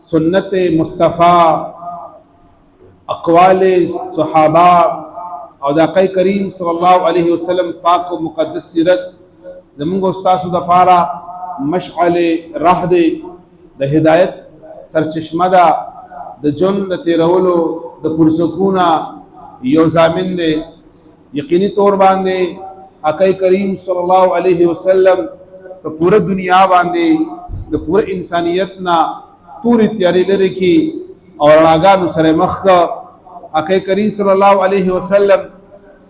سنت مصطفیٰ اقوال صحابہ او د آقای کریم صلی الله علیه وسلم پاک و مقدس سیرت زمونږ استاسو د پاره مشعل راه دی د هدایت سرچشمه ده د جون د تیرولو د پرسکونه یو ضامن دی یقیني طور باندې آقای کریم صلی الله علیه وسلم په پوره دنیا باندې د پوره انسانیت نه توري تیاری لري کی اور راګانو سره مخ کا آقای کریم صلی الله علیه وسلم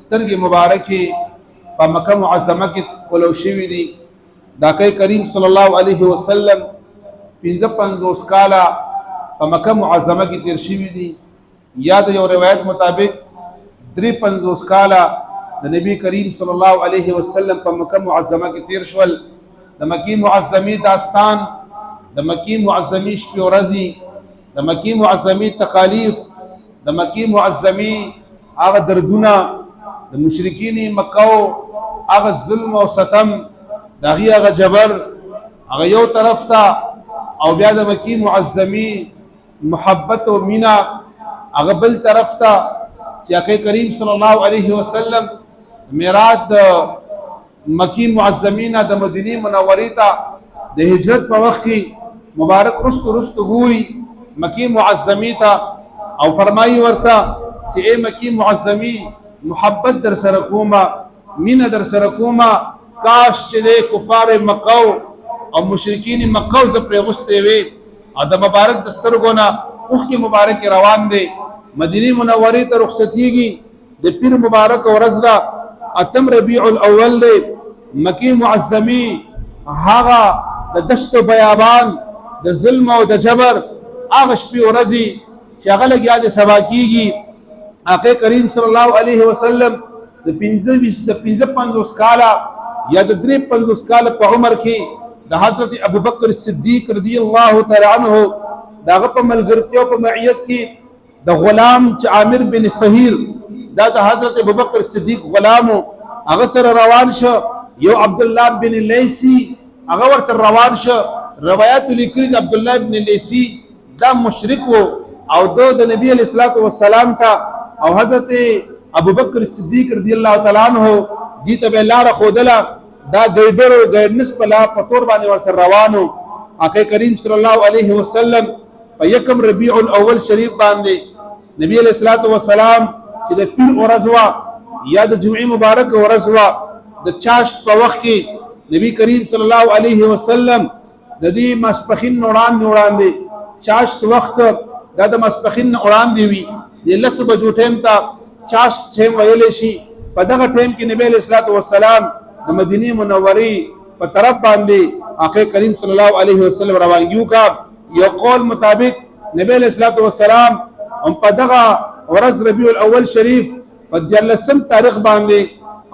سترګې مبارکي په مکه معظمه کې کولو شوی دي د آقای کریم صلی الله علیه وسلم 55 کاله په مکه معظمه کې تیر شوی دي یا د یو روایت مطابق 53 کاله د نبی کریم صلی الله علیه وسلم په مکه معظمه کې تیر شول د مکی معظمی داستان د مکی معظمی شپې ورځې د مکی معظمی تکالیف د مکی معظمی هغه دردونه د مشرکین مکه هغه ظلم او ستم دغه هغه جبر هغه یو طرف ته او بیا د مکی معظمی محبت او مینا هغه بل طرف ته چې آقای کریم صلی الله علیه وسلم معراج د مکی معظمینا د مدینه منوره ته د هجرت په وخت کې مبارک رست ګوري مکی معظمی ته او فرمایي ورته چې اے مکی معظمی محبت در سره کومه مینه در سره کومه کاش چې د کفار مکه او مشرکین مکه ز پر غسته وي او د مبارک دسترګونه اوخ کې مبارک روان دي مدینه منوره ته رخصتيږي د پیر مبارک ورځ دا اتم ربيع الاول دی مکی معظمی هغه د دشت بیابان د ظلم او د جبر هغه شپې ورځي چې هغه لګیا د سبا کیږي آقای کریم صلی الله علیه وسلم د 55 کاله یا د 53 کاله په عمر کې د حضرت ابوبکر صدیق رضی الله تعالی عنہ داغه په ملګرتیا په معیت کې د غلام چې عامر بن فهیر دا د حضرت ابوبکر صدیق غلام هغه سره روان شو یو عبد الله بن لیسی هغه ور سره روان شو روایت لیکلي عبد الله بن لیسی دا مشرک وو او د نبی علیہ الصلوۃ والسلام ته او حضرت ابوبکر صدیق رضی الله تعالی عنہ دي ته لار خودله دا ګیډر او ګیډنس په لا پتور باندې ور سره روانو آقای کریم صلی الله علیه وسلم په یکم ربیع الاول شریف باندې نبی علیہ الصلوۃ والسلام چې د پیر ورځ وا یا د جمعې مبارک ورځ وا د چاشت په وخت کې نبی کریم صلی الله علیه وسلم د دې مسپخین وړاندې چاشت وخت دا د مسپخین وړاندې وی د لس بجو ټیم ته چاشت ټیم ویل شي په دغه ټیم کې نبی علیہ الصلوۃ والسلام د مدینه منورې په طرف باندې آقای کریم صلی الله علیه وسلم روانګیو کا یو قول مطابق نبی علیہ الصلوۃ والسلام هم په دغه ورځ ربیع الاول شریف په 13 تاریخ باندې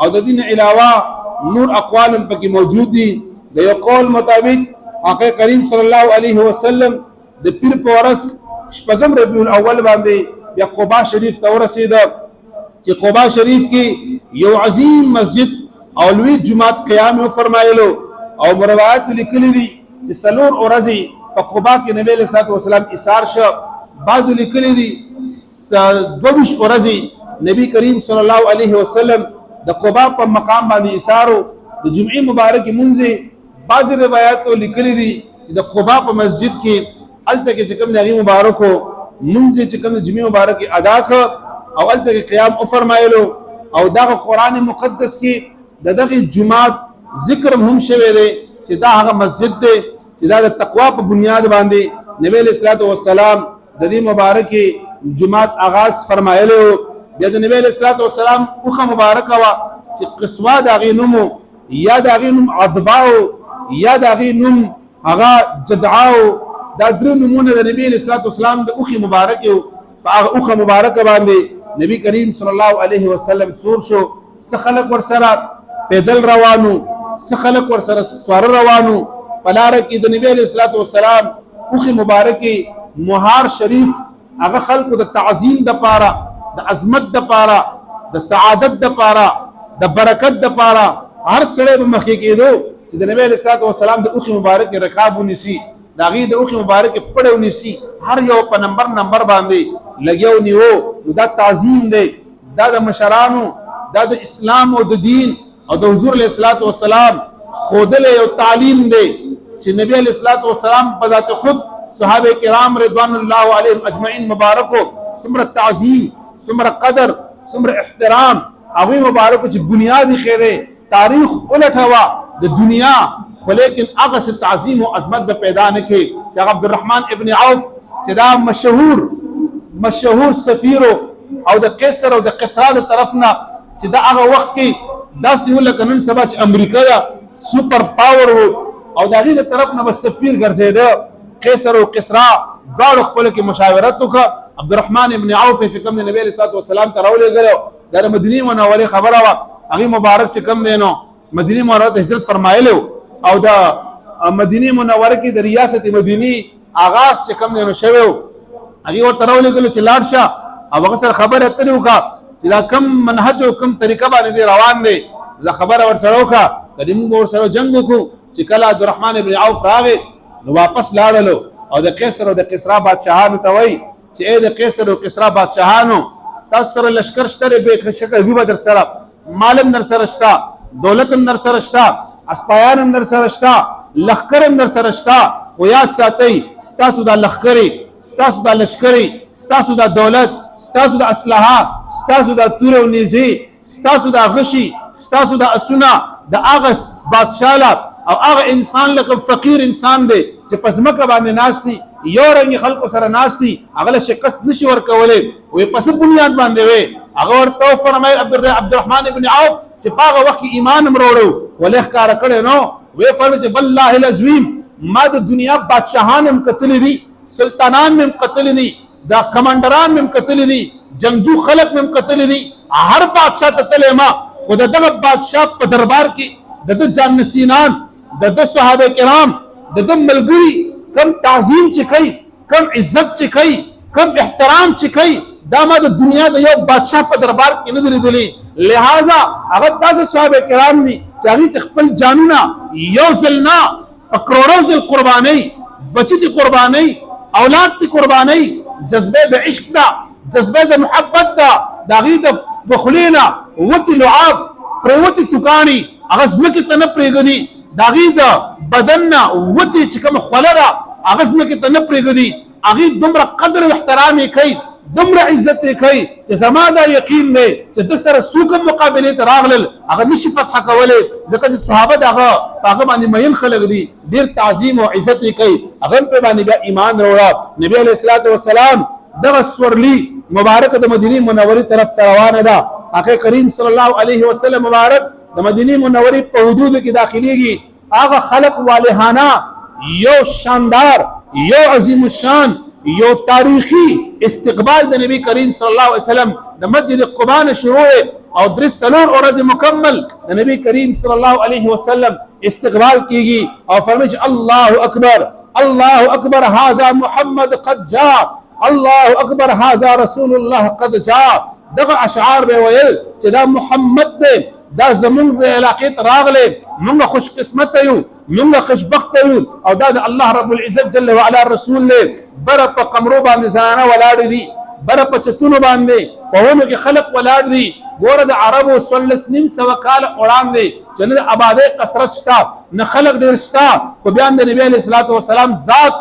او د دین علاوه نور اقوال پکې موجود دي د یو قول مطابق آقای کریم صلی الله علیه وسلم د پیر په ورځ شپږم ربیع الاول باندې یا قباء شریف ته ورسید چې قباء شریف کې یو عظیم مسجد او لوی جمعات قیام فرمایلو او روایت لیکلي دي چې سلور ورځې په قباء کې نبی علیہ الصلوۃ والسلام ایثار شو بعض لیکلي دي 22 ورځې نبی کریم صلی الله علیه وسلم د قباء په مقام باندې ایثارو د جمعې مبارک منځ بعض روایتو لیکلي دي چې د قباء په مسجد کې الته کې چې کوم د مبارکو منځ چې کوم د جمعې مبارک ادا کړ او الته کې قیام او فرمایلو او دغه قران مقدس کې دغه جمعات ذکر هم شوی دی چې دا هغه مسجد دی چې دا د تقوا په بنیاد باندې نبی علیہ الصلوۃ والسلام د دې مبارک جمعات آغاز فرمایلو بیا د نبی علیہ الصلوۃ والسلام اوخه مبارک وا چې قصوا د غینوم یا د غینوم عضباو یا د غینوم هغه جدعاو دا درې نمونه د نبی علیہ الصلوۃ والسلام د اوخه مبارک او هغه اوخه مبارک باندې نبی کریم صلی الله علیه وسلم سور شو سخلق ور سره پیدل روانو سخلق ور سره سوار روانو پلار کې د نبی علیہ الصلوۃ والسلام اوخه مبارک مهار شریف هغه خلق د تعظیم د پاره د عظمت د پاره د سعادت د پاره د برکت د پاره هر سړی به مخکې کېدو چې د نبی علیہ الصلوۃ والسلام د اوخه مبارک رکاب ونیسي د هغې د اوښې مبارکې پړې ونیسي، هر یو په نمبر باندې لګیا ونیو. نو دا تعظیم دی، دا د مشرانو، دا د اسلام او د دین او د حضور علیه الصلاۃ والسلام ښودلی یو تعلیم دی چې نبی علیه الصلاۃ والسلام په ذات خود صحابه کرام رضوان الله علیهم اجمعین مبارکو څومره تعظیم، څومره قدر، څومره احترام هغوی مبارکو چې بنیاد یې ښې تاریخ ولټوه د دنیا، خو لیکن هغسې تعظیم او عظمت به پیدا نه کړي چې هغه عبدالرحمن ابن عوف چې دا مشهور سفیرو او د قیصر او د قیصرا د طرف نه چې دا هغه وخت کې داسې و لکه نن سبا چې امریکا ده سوپر پاور و او د هغې د طرف نه به سفیر ګرځېده. قیصر او قیصرا دواړو خپلو کې مشاورت وکړه. عبدالرحمن ابن عوف چې کوم د نبي علیه الصلاۃ والسلام ته راولېږلی دا د مدینې منورې خبره وه، هغې مبارک چې کوم دی نو مدینې منورې ته هجرت فرمایلی او د مدینې منوره کې د ریاست مدینې آغاز چې کوم دی نو شوی و، هغې ورته راولېږلو چې لاړ شه او هغه سره خبرې اترې وکړه چې دا کوم منهج او کوم طریقه باندې دی روان دی، دا خبره ورسره وکړه کله موږ به ورسره جنګ وکړو. چې کله عبدالرحمن ابن عوف راغی نو واپس لاړلو او د قیصر او د قیصرا بادشاهانو ته وایي چې ای د قیصر او قیصرا بادشاهانو تاسو سره لشکر شته دی، بې شکه وي به در سره، مال هم در سره شته، دولت هم در سره شته، اسپایان هم در سره شته، لښکر هم در سره شته، خو یاد ساتئ ستاسو دا لښکرې، ستاسو دا لشکرې، ستاسو دا دولت، ستاسو دا اسلحه، ستاسو دا تور او نیزې، ستاسو دا غشي، ستاسو دا اسونه د هغه بادشاه له او هغه انسان لکه فقیر انسان دی چې په ځمکه باندې ناست دي، یو رنګې خلکو سره ناست دي، هغه له شکست نشي ورکولی. وایي په څه بنیاد باندې وی هغه ورته وفرمیل عبدالرحمن ابن عوف چې په هغه وخت کې ایمان هم راوړی ولې ښکاره کړی نو ویې فرمایل چې والله العظیم ما د دنیا بادشاهان هم کتلی دي، سلطانان هم کتلی دي، دا کمانډران هم کتلی دي، جنگجو خلک هم کتلی دي، هر بادشاه ته تللی ما، خو د دغه بادشاه په دربار کې د ده جانشینان، د ده صحابه کرام، د ده ملګري کم تعظیم چې کوي، کم عزت چې کوي، کم احترام چې کوي، دا ما د دنیا د یو بادشاه په دربار کې نه دي لیدلي. لہذا هغه داسې صحابه کرام دي چې هغوی ته خپل جانونه یو ځل نه په کروڑو ځل قربانوي، بچي دي قربانوي، اولاد دي قربانوي، جذبه د عشق ده، جذبه د محبت ده، د هغوی د خولې نه وتې لعاب پرېوتې توکاڼي هغه ځمکې ته نه پرېږدي، د هغوی د بدن نه وتې چې کومه خوله ده هغه ځمکې ته نه پرېږدي، هغوی دومره قدر او احترام یې کوي، دومره عزت یې کوي چې زما دا یقین دی چې ده سره څوک هم مقابلې ته راغلل هغه نشي فتح کولی، ځکه چې صحابه د هغه په هغه باندې مین خلک دي، ډېر تعظیم او عزت یې کوي، هغه هم پرې باندې بیا ایمان راوړه. نبي علیه الصلاۃ والسلام دغه سورلي مبارکه د مدینې منورې طرف ته روانه ده. آقا کریم صلی الله علیه وسلم مبارک د مدینې منورې په حدودو کې داخلیږي. هغه خلق والهانه یو شاندار، یو عظیم الشان، یو تاریخي استقبال د نبی کریم صلی الله علیه وسلم د مسجد قباء نه شروع او درې څلور ورځې مکمل د نبی کریم صلی الله علیه وسلم استقبال کیږي او فرمایي چې الله اکبر، الله اکبر، هذا محمد قد جاء، الله اکبر، هذا رسول الله قد جاء. دغه اشعار به ویل چې دا محمد دی، دا زمونږ د علاقې ته راغلی، مونږ خوش قسمته یو، مونږ خوشبخته یو او دا د الله رب العزت جل وعلا رسول دی. بره په قمرو باندې زنانه ولاړې دي، بره په چتونو باندې په ونو کې خلق ولاړ دي. ګوره د عربو 1400 کاله وړاندې چې نه د آبادۍ کثرت شته، نه خلق ډېر شته، خو بیا د نبي علیه الصلاۃ والسلام ذات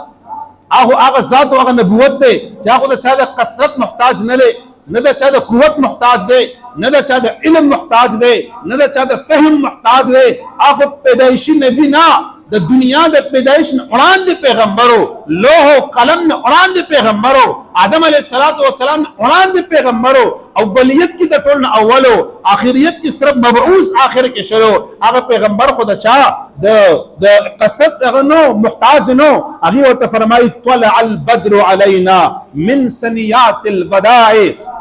هغه ذات او هغه نبوت دی چې هغه د چا د کثرت محتاج نه دی، نه د چا د قوت محتاج دی، نه د چا د علم محتاج دی، نه د چا د فهم محتاج دی. هغه پیدایشي نبی نه، د دنیا د پیدایش نه وړاندې پیغمبرو، لوح او قلم نه وړاندې پیغمبرو، آدم علیه السلام نه وړاندې پیغمبرو، اولیت کې د ټول نه اولو، آخریت کې صرف مبعوث آخر کې شروع. هغه پیغمبر خو د چا د قصد هغه نو محتاج نو. هغې ورته فرمایي طلع البدر علینا من ثنیات الوداع،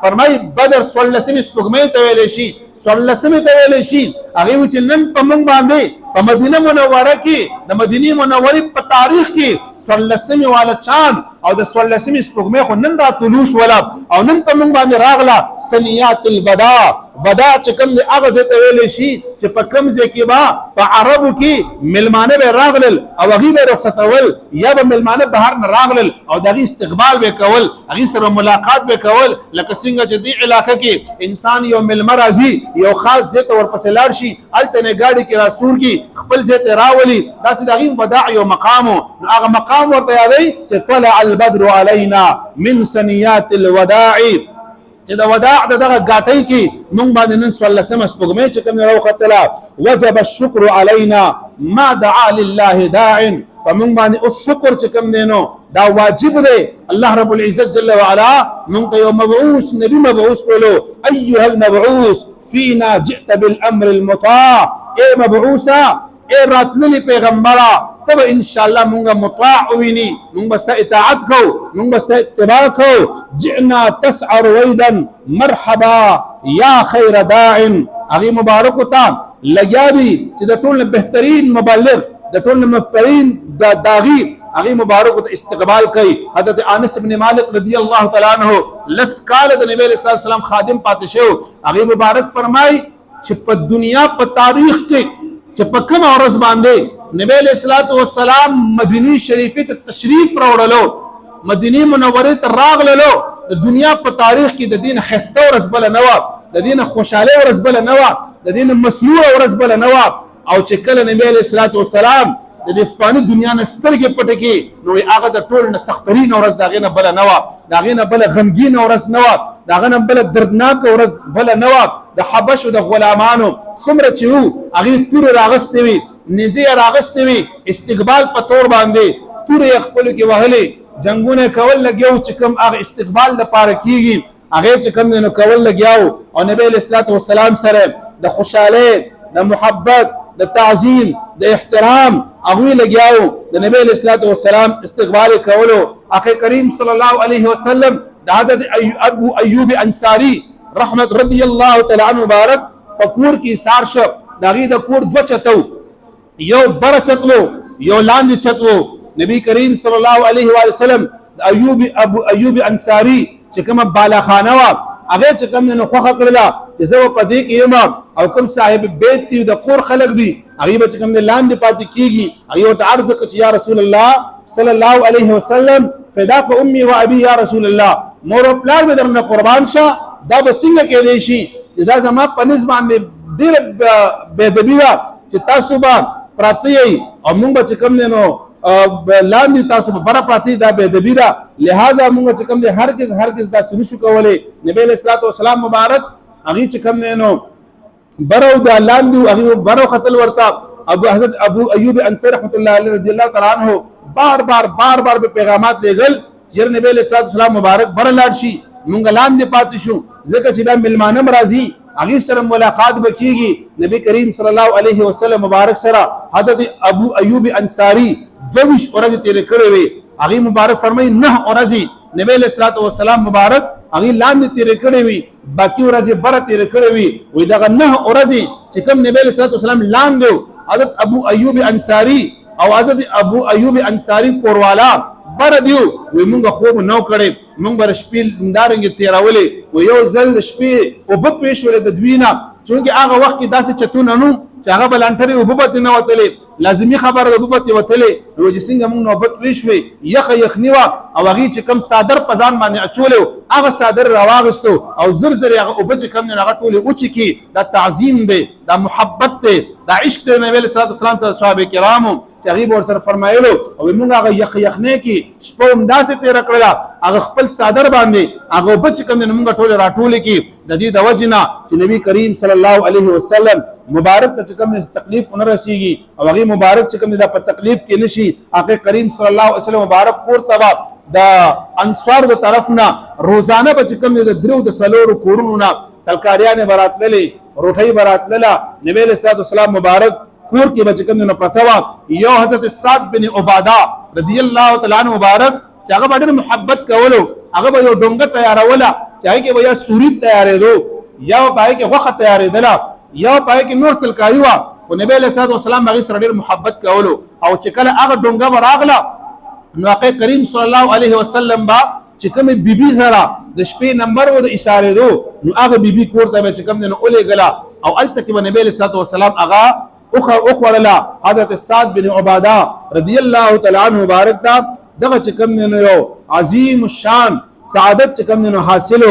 فرمایي بدر 14مې سپوږمۍ ته ویلی شي، 14مې ته ویلی شي. هغې وایي چې نن په موږ باندې په مدینه منوره کې د مدینې منورې په تاریخ کې 14مې والا چاند او د 14مې سپوږمۍ خو نن را طلوع شوله او نن په موږ باندې راغله ثنیات الوداع. وداع چې کوم دی هغه ځای ته ویلی شي چې په کوم ځای کې به په عربو کې میلمانه به راغلل او هغوی به رخصتول یا به میلمانه بهر نه راغلل او د هغې استقبال به کول هغې سره ملاقات به کول لکه څنګه چې دې علاقه کې انسان یو میلمه راځي یو خاص ځای ته ورپسې لاړ شي هلته نه ګاډي کې راسور کړي خپل ځای ته راولي داسې د هغې وداع یو مقام و نو هغه مقام ورته یادوي چې طلع البدر علینا من ثنیات الوداع چې د وداع د دغه ګاټۍ کې مونږ باندې نن 14مه سپوږمۍ چې کوم راوختله وجب الشکر علینا ما دعا لله داع په مونږ باندې اوس شکر چې کوم دی نو دا واجب دی الله رب العزت جل وعلا مونږ ته یو مبعوث نبی مبعوث کړلو ایها المبعوث فینا جئت بالامر المطاع اے مبعوثا اے راتللی پیغمبره تب انشاءاللہ مونږه مطاع ویني مونږ به اطاعت کو مونږ به اتباع کو جئنا تسعر ویدا مرحبا یا خیر داع هغې مبارکو ته لګیا دي چې د ټول نه بهترین مبلغ د ټول نه بهترین د هغې هغې مبارکو ته استقبال کوي حضرت انس بن مالک رضی الله تعالی عنہ لس کاله د نبی علیه السلام خادم پاتې شو هغې مبارک فرمایي چې په دنیا په تاریخ کې چې په کومه ورځ باندې نبی علیہ الصلوۃ والسلام مدینی شریفه ته تشریف راوړلو مدینی منوره ته راغللو د دنیا په تاریخ کې د دین خسته ورځ بل نه و د دین خوشاله ورځ بل نه و د دین مسرور ورځ بل نه و او چې کله نبی علیہ الصلوۃ والسلام د دې فانی دنیا نه سترګې پټې کې نو هغه د ټول نه سخترین ورځ داغه نه بل نه و داغه نه بل غمگین ورځ نه و داغه نه بل دردناک ورځ بل نه و د حبش او د غلامانو څومره چې وو هغه تور راغستې وي نزی راغستې وي استقبال په تور باندې تور خپل کې وهلې جنگونه کول لګیو چې کوم هغه استقبال لپاره کیږي هغه چې کوم نه کول لګیاو او نبی علیہ الصلوۃ والسلام سره د خوشاله د محبت د تعظیم د احترام هغه لګیاو د نبی علیہ الصلوۃ والسلام استقبال کولو اخی کریم صلی الله علیه وسلم د حضرت ابو ایوب انصاری رحمت رضی الله تعالی عنہ مبارک پکور کی سارشب داغي د کور دو چتو یو بر چتلو یو لاندې چتو نبی کریم صلی الله علیه و وسلم ابو ایوب انصاری چې کومه بالا خانه وا هغه چې کوم نه خوخه کړله چې زه په دې کې یم او کوم صاحب بیت دی د کور خلق دی هغه به چې کوم نه لاندې پاتې کیږي هغه ته عرض وکړي چې یا رسول الله صلی الله علیه وسلم فداک امي و ابي یا رسول الله مور او پلار به درنه قربان شه دا به څنګه کېدی شي دا زما په نسبت باندې ډېر بے ادبي ده چې تاسو به پراته یې او موږ به چې کوم نو لاندې تاسو په بره پراته دا بے ادبي ده لہذا موږ چې کوم دی هرگز دا نشو کولی نبی علیہ الصلوۃ والسلام مبارک هغه چې کوم نو برو دا لاندې هغه برو قتل ورته حضرت ابو ایوب انصاری رحمت الله علیه رضی الله تعالی عنہ بار بار به پیغامات لګل چې نبی علیہ الصلوۃ والسلام مبارک بر لاړ شي موږ لاندې پاتې شو ځکه چې دا ملمانه مرضی هغه سره ملاقات وکيږي نبی کریم صلی الله علیه وسلم مبارک سره حضرت ابو ایوب انصاری 22 ورځې تیر کړې وي هغه مبارک فرمایي 9 ورځې نبی علیہ الصلوۃ والسلام مبارک هغه لاندې تیر کړې وي باقي ورځې بر تیر کړې وي وې دا 9 ورځې چې کوم نبی علیہ الصلوۃ والسلام لاندې حضرت ابو ایوب انصاری او حضرت ابو ایوب انصاری کوروالا بر دیو وی مونږ خوب نو کړي مونږ بر شپې دارنګ تیراولې و یو ځل شپې او په پېښولې د دوینا چونکه هغه وخت کې داسې چتونه نو چې هغه بلانټري او بوبت نه وتلې لازمي خبره د بوبت وتلې نو چې څنګه مونږ نوبت وشوي یخنی وا او هغه چې کم صادر پزان باندې اچولو هغه صادر راواغستو او زر هغه او بچ کم نه هغه ټول او چې کی دا تعظیم به دا محبت ته دا عشق نبی صلی الله علیه وسلم ته صحابه کرامو تغیب ور سره فرمایلو او موږ هغه یخنه کې شپه همداسې تیر کړل هغه خپل صادر باندې هغه بچ کم نه موږ ټول راټول کې د دې د وجنا چې نبی کریم صلی الله علیه وسلم مبارک ته کوم تکلیف نه رسیږي او هغه مبارک چې کوم د په تکلیف کې نشي هغه کریم صلی الله علیه وسلم مبارک پور تبا د انصار د طرفنا روزانه به کوم د درو د سلور کورونو نه تلکاریان براتللې روټي براتلله نبی صلی الله علیه وسلم مبارک کور کې بچ کوم نه پرتاوا یو حضرت سعد بن عباده رضی الله تعالی عنہ مبارک چې هغه باندې محبت کولو هغه به یو ډونګه تیاروله چې هغه به یا سوري تیارېدو یا پای کې وخت تیارېدله یا پای کې نور تلکاری وا او نبی علیہ الصلوۃ والسلام هغه سره ډېر محبت کولو او چې کله هغه ډونګه راغله نو هغه کریم صلی الله علیه وسلم با چې چې کومې بیبي سره د شپې نمبر و د اشارېدو نو هغه بیبي کور ته به چې کوم دی نو ولېږله او هلته کې به نبي علیه الصلاة وسلام هغه وخوړله. حضرت سعد بن عباده رضی الله تعالی عنه مبارک ته دغه چې کوم دی نو یو عظیم الشان سعادت چې کوم دی نو حاصلو